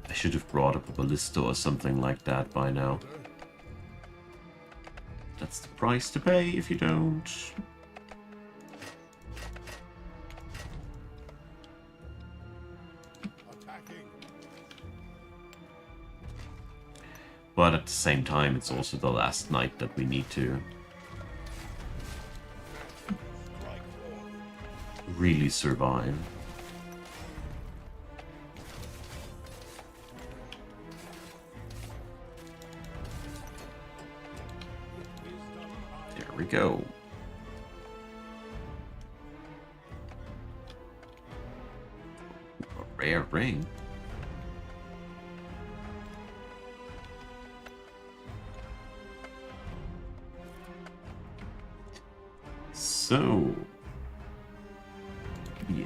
I should have brought up a ballista or something like that by now. That's the price to pay if you don't. But at the same time, it's also the last night that we need to really survive. There we go. A rare ring. So, yeah.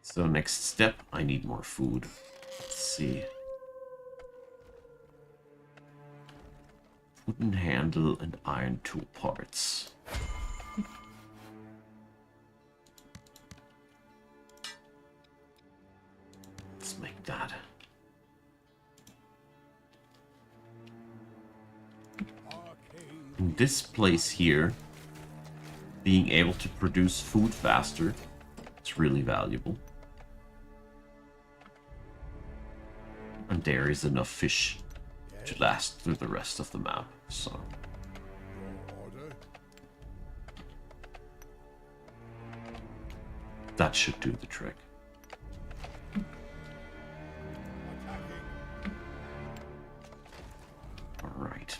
So next step, I need more food. Let's see. Wooden handle and iron tool parts. Let's make that. In this place here, being able to produce food faster, it's really valuable. And there is enough fish to last through the rest of the map, so... that should do the trick. Alright.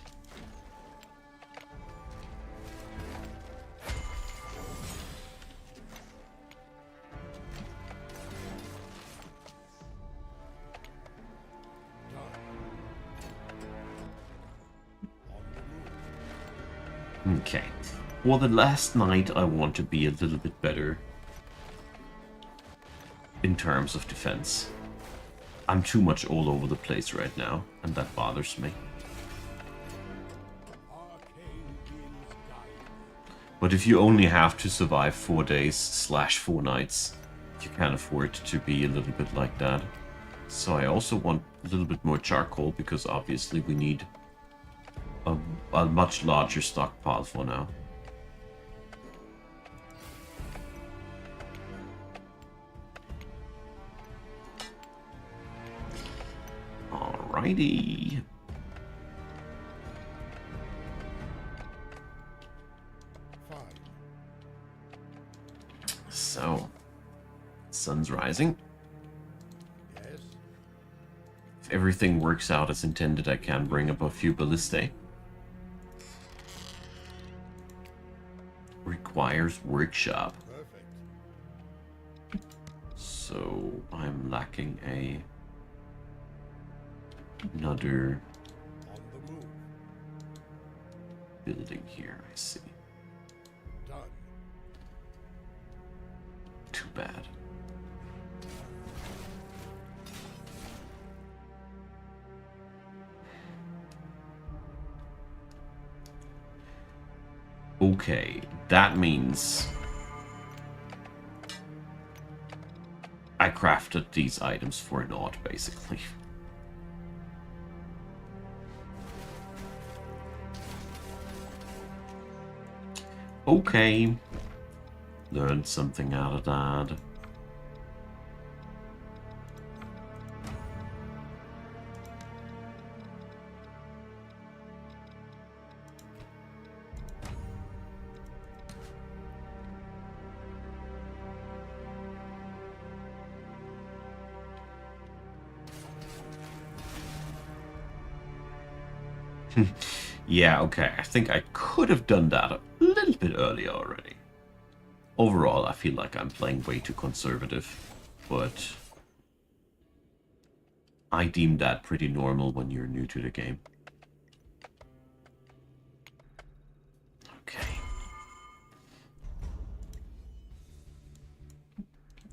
Okay. For the last night, I want to be a little bit better in terms of defense. I'm too much all over the place right now, and that bothers me. But if you only have to survive 4 days / 4 nights, you can't afford to be a little bit like that. So I also want a little bit more charcoal, because obviously we need a much larger stockpile for now. Alrighty. Fine. So, sun's rising. Yes. If everything works out as intended, I can bring up a few ballistae. Requires workshop. Perfect. So, I'm lacking another On the move. building here, I see. Done. Too bad. Okay, that means I crafted these items for naught, basically. Okay. Learned something out of that. Yeah, okay. I think I could have done that a little bit earlier already. Overall, I feel like I'm playing way too conservative, but I deem that pretty normal when you're new to the game. Okay.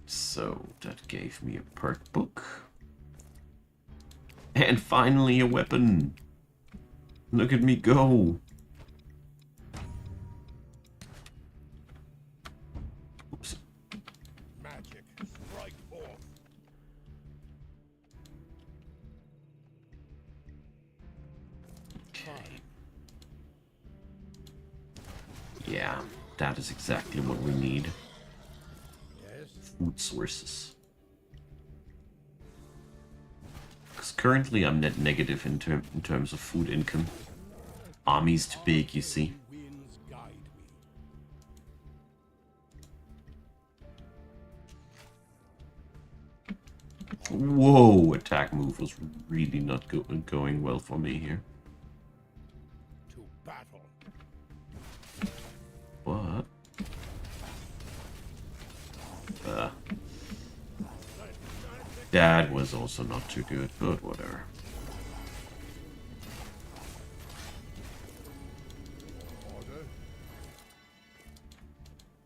So, that gave me a perk book. And finally a weapon! Look at me go! Oops. Magic. Strike forth. Okay. Yeah, that is exactly what we need. Yes. Food sources. Because currently I'm net negative in terms of food income. Army's too big, you see. Winds guide me. Whoa, attack move was really not going well for me here. To battle. But that was also not too good, but whatever. Order.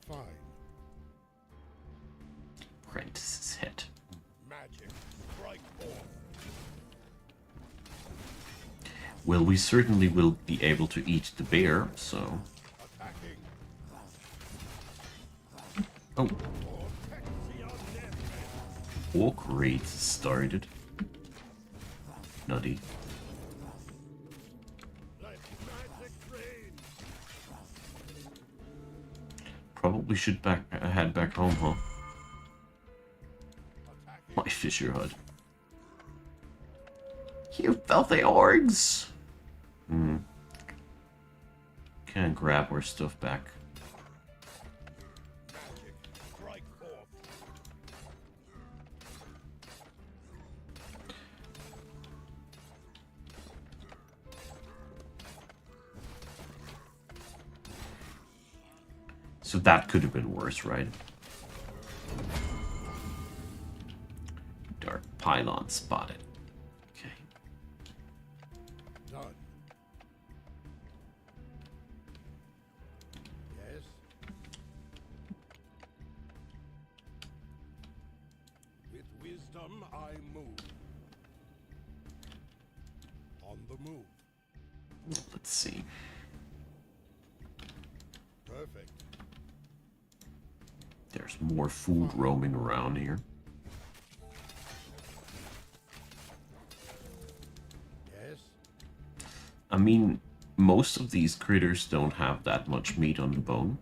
Fine. Apprentice's head. Magic. Strike forth. Well, we certainly will be able to eat the bear, so... Attacking. Oh, Ortexia death. orc raids started. Nutty. Let magic reign. Probably should head back home, huh? Attacking. My fisher hut. You filthy orgs! Can't grab our stuff back. Magic. Strike forth. So that could have been worse, right? Dark pylon spotted. Okay. Done. Come, I move. On the move. Let's see. Perfect. There's more food roaming around here. Yes. I mean, most of these critters don't have that much meat on the bone.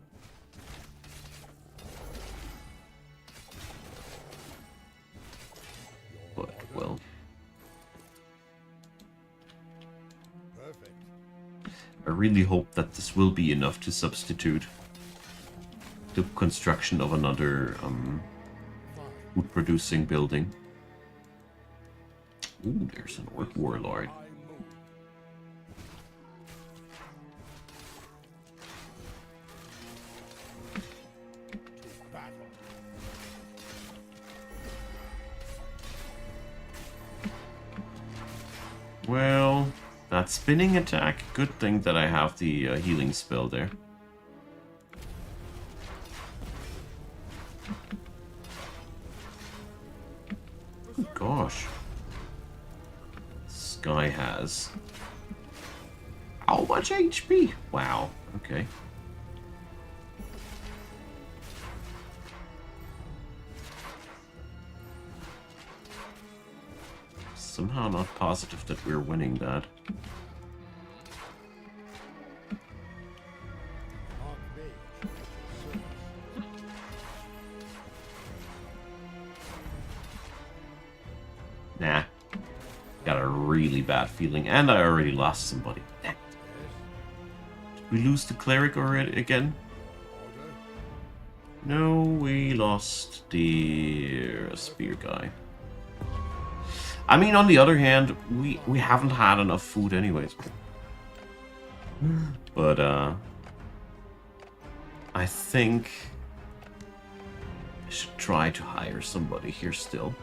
But, well, Perfect. I really hope that this will be enough to substitute the construction of another Fine. food-producing building. Ooh, there's an orc warlord. I move. To battle. Well, that spinning attack, good thing that I have the healing spell there. Oh, gosh. This guy has... how much HP? Wow, okay. Somehow not positive that we're winning that. Archmage. Nah. Got a really bad feeling, and I already lost somebody. Nah. Yes. Did we lose the cleric already again? Order. No, we lost the spear guy. I mean, on the other hand, we haven't had enough food anyways. But, I think I should try to hire somebody here still.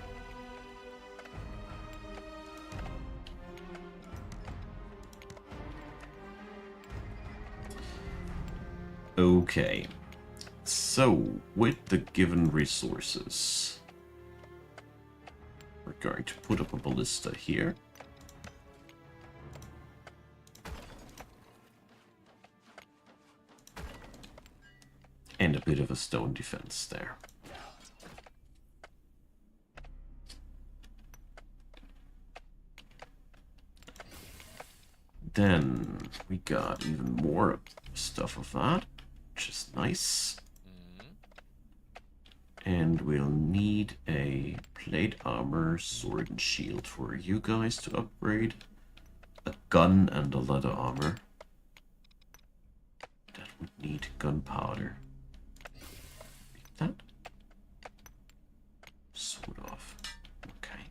Okay. So, with the given resources, we're going to put up a ballista here. And a bit of a stone defense there. Then we got even more stuff of that, which is nice. And we'll need a plate armor, sword, and shield for you guys to upgrade. A gun and a leather armor. That would need gunpowder. That? Sword off. Okay.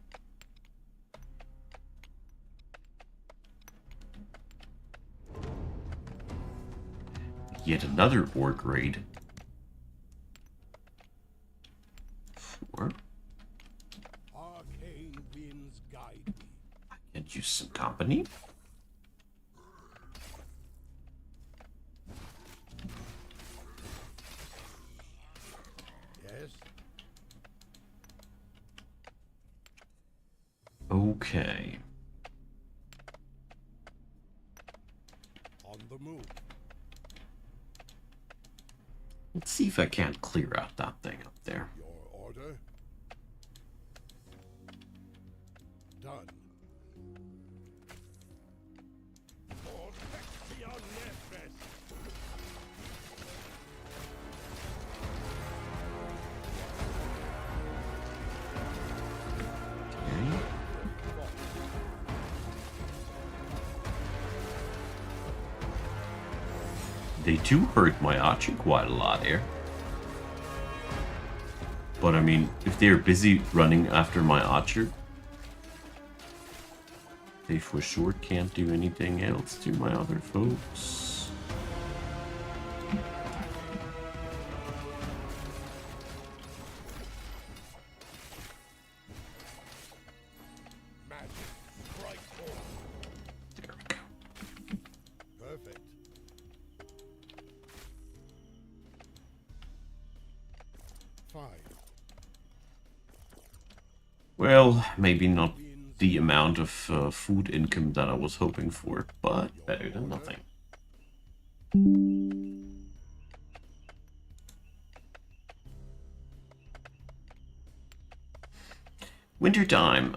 Yet another orc raid. Arcane winds guide me. And use some company. Yes. Okay. On the move. Let's see if I can't clear out that thing up there. Your order. Done. Okay. They do hurt my archer quite a lot here. But I mean, if they're busy running after my archer, they for sure can't do anything else to my other folks. Magic. Strike forth. There we go. Perfect. Fine. Well, maybe not the amount of food income that I was hoping for, but better than nothing. Wintertime.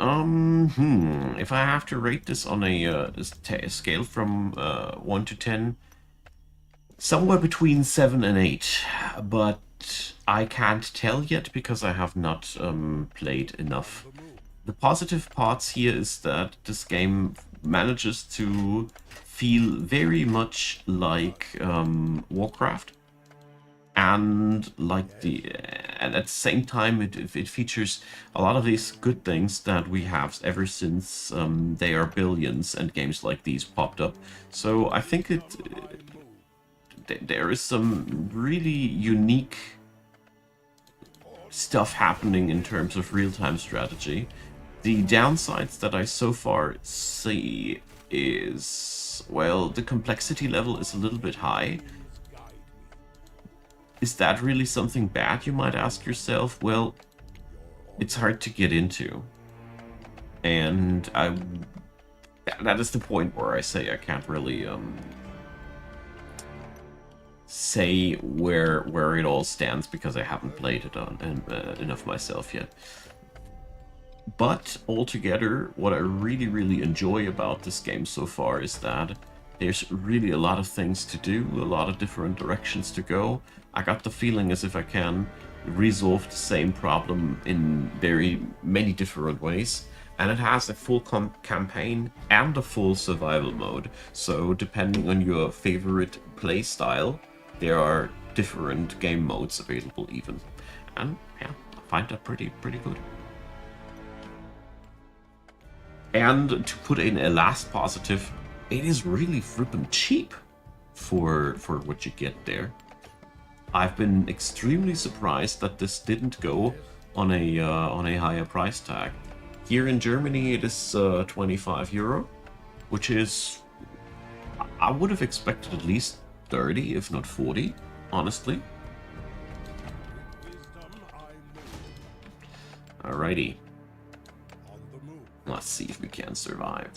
If I have to rate this on a scale from 1 to 10, somewhere between 7 and 8. But I can't tell yet because I have not played enough. The positive parts here is that this game manages to feel very much like Warcraft, and and at the same time it features a lot of these good things that we have ever since they are billions and games like these popped up. So I think there is some really unique stuff happening in terms of real-time strategy. The downsides that I so far see is, well, the complexity level is a little bit high. Is that really something bad, you might ask yourself? Well, it's hard to get into. And that is the point where I say I can't really say where it all stands because I haven't played it enough myself yet. But altogether, what I really enjoy about this game so far is that there's really a lot of things to do, a lot of different directions to go. I got the feeling as if I can resolve the same problem in very many different ways. And it has a full campaign and a full survival mode. So depending on your favorite play style, there are different game modes available even. And yeah, I find that pretty good. And to put in a last positive, it is really flippin' cheap for what you get there. I've been extremely surprised that this didn't go on a higher price tag. Here in Germany, it is 25 euro, which is, I would have expected at least 30, if not 40, honestly. Alrighty. Let's see if we can survive.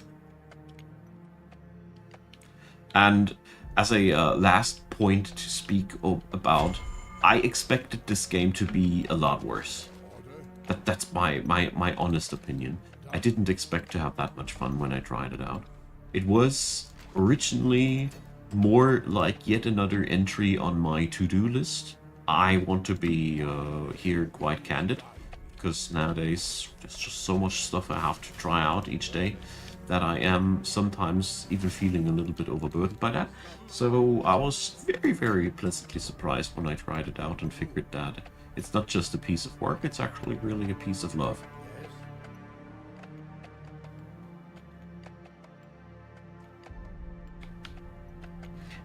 And as a last point to speak about, I expected this game to be a lot worse. That's my honest opinion. I didn't expect to have that much fun when I tried it out. It was originally more like yet another entry on my to-do list. I want to be here quite candid, because nowadays there's just so much stuff I have to try out each day that I am sometimes even feeling a little bit overburdened by that. So I was very pleasantly surprised when I tried it out and figured that it's not just a piece of work, it's actually really a piece of love.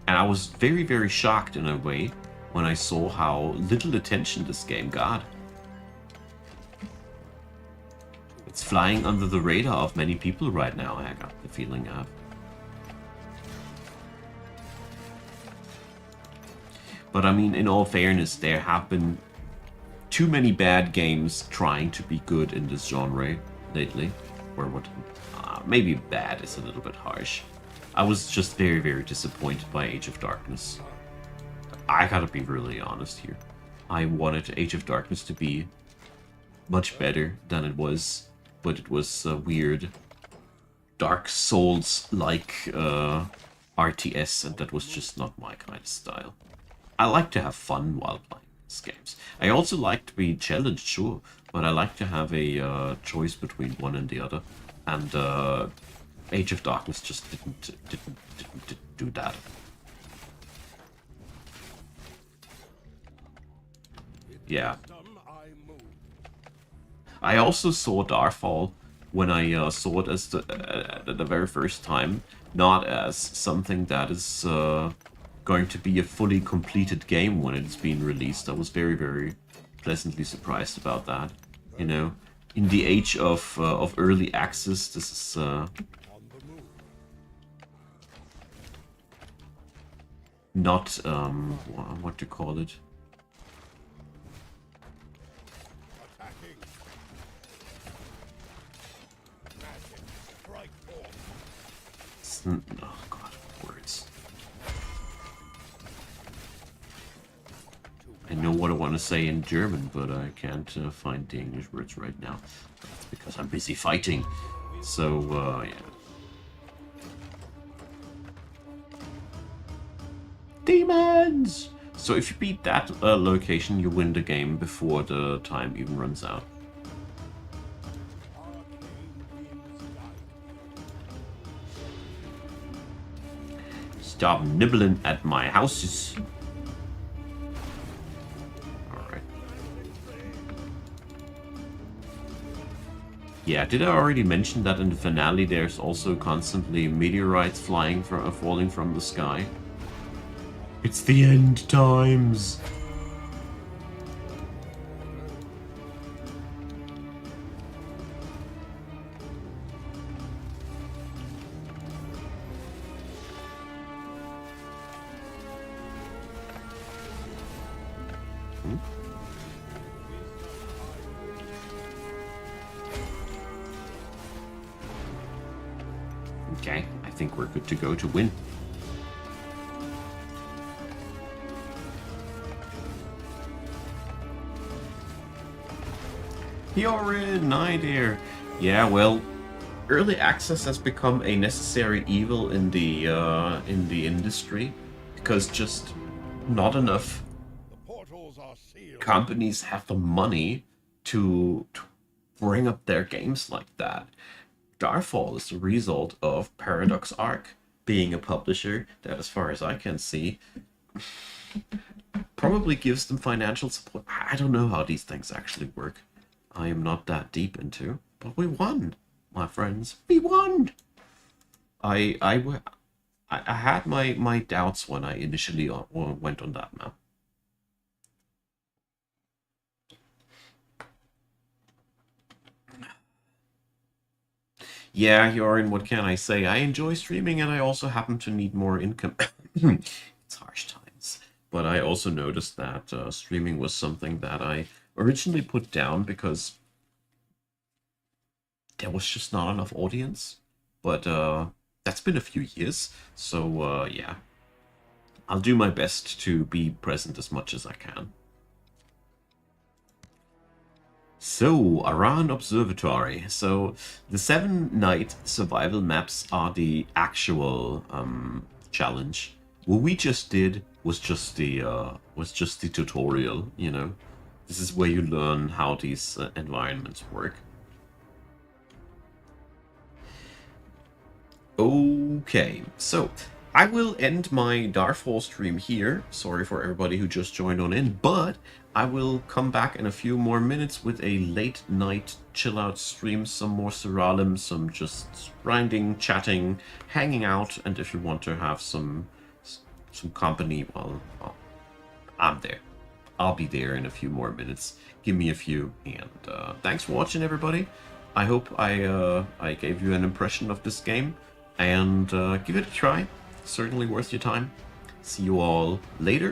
And I was very shocked in a way when I saw how little attention this game got. It's flying under the radar of many people right now, I got the feeling of. But I mean, in all fairness, there have been too many bad games trying to be good in this genre lately. Or what? Maybe bad is a little bit harsh. I was just very disappointed by Age of Darkness. I gotta be really honest here. I wanted Age of Darkness to be much better than it was, but it was a weird Dark Souls-like RTS, and that was just not my kind of style. I like to have fun while playing these games. I also like to be challenged, sure, but I like to have a choice between one and the other. And Age of Darkness just didn't do that. Yeah. I also saw Darfall when I saw it as the very first time, not as something that is going to be a fully completed game when it's been released. I was very pleasantly surprised about that. You know, in the age of early access, this is not what to call it. Oh god, words. I know what I want to say in German, but I can't find the English words right now. That's because I'm busy fighting. So, yeah. Demons! So if you beat that location, you win the game before the time even runs out. Stop nibbling at my houses. Alright. Yeah, did I already mention that in the finale there's also constantly meteorites falling from the sky? It's the end times! Okay, I think we're good to go to win. You're in, hi there. Yeah, well, early access has become a necessary evil in the industry because just not enough The portals are sealed. companies have the money to bring up their games like that. Darfall is the result of Paradox Arc being a publisher that, as far as I can see, probably gives them financial support. I don't know how these things actually work. I am not that deep into, but we won, my friends. We won. I had my doubts when I initially went on that map. Yeah, Yorin, what can I say? I enjoy streaming and I also happen to need more income. It's harsh times. But I also noticed that streaming was something that I originally put down because there was just not enough audience. But that's been a few years. So yeah, I'll do my best to be present as much as I can. So, Aran Observatory. So, the 7-night survival maps are the actual challenge. What we just did was just the tutorial. You know, this is where you learn how these environments work. Okay, so I will end my Darfall stream here. Sorry for everybody who just joined on in, but I will come back in a few more minutes with a late night chill out stream, some more Seralim, some just grinding, chatting, hanging out, and if you want to have some company, well, I'm there. I'll be there in a few more minutes. Give me a few, and thanks for watching, everybody. I hope I gave you an impression of this game, and give it a try. Certainly worth your time. See you all later.